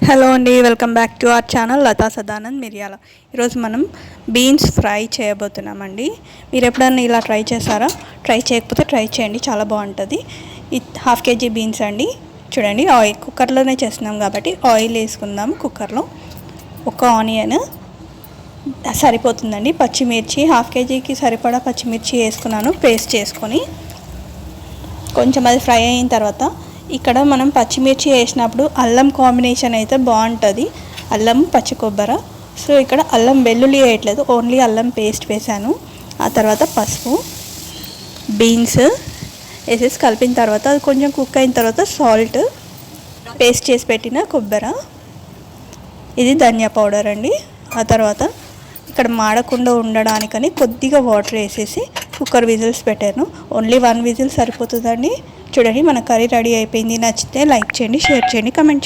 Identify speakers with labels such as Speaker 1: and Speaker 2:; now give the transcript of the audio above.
Speaker 1: Hello అండి, welcome back to our channel Latha Sadanand Miryala. ఈరోజు మనం బీన్స్ ఫ్రై చేయబోతున్నామండి. మీరు ఎప్పుడన్నా ఇలా ట్రై చేశారా? ట్రై చేయకపోతే ట్రై చేయండి, చాలా బాగుంటుంది. హాఫ్ కేజీ బీన్స్ అండి. చూడండి, ఆయిల్ కుక్కర్లోనే చేస్తున్నాం కాబట్టి ఆయిల్ వేసుకుందాం. కుక్కర్లో ఒక ఆనియన్ సరిపోతుందండి. పచ్చిమిర్చి హాఫ్ కేజీకి సరిపడా పచ్చిమిర్చి వేసుకున్నాను, పేస్ట్ చేసుకొని. కొంచెం అది ఫ్రై అయిన తర్వాత ఇక్కడ మనం పచ్చిమిర్చి వేసినప్పుడు అల్లం కాంబినేషన్ అయితే బాగుంటుంది, అల్లం పచ్చి కొబ్బరి. సో ఇక్కడ అల్లం వెల్లుల్లి వేయట్లేదు, ఓన్లీ అల్లం పేస్ట్ వేసాను. ఆ తర్వాత పసుపు, బీన్స్ వేసేసి కలిపిన తర్వాత అది కొంచెం కుక్ అయిన తర్వాత సాల్ట్, పేస్ట్ చేసి పెట్టిన కొబ్బరి, ఇది ధనియా పౌడర్ అండి. ఆ తర్వాత ఇక్కడ మాడకుండా ఉండడానికని కొద్దిగా వాటర్ వేసేసి కుక్కర్ విజిల్స్ పెట్టాను. ఓన్లీ 1 విజిల్ సరిపోతుందండి. చూడండి, మన కర్రీ రెడీ అయిపోయింది. నచ్చితే లైక్ చేయండి, షేర్ చేయండి, కమెంట్ చేయండి.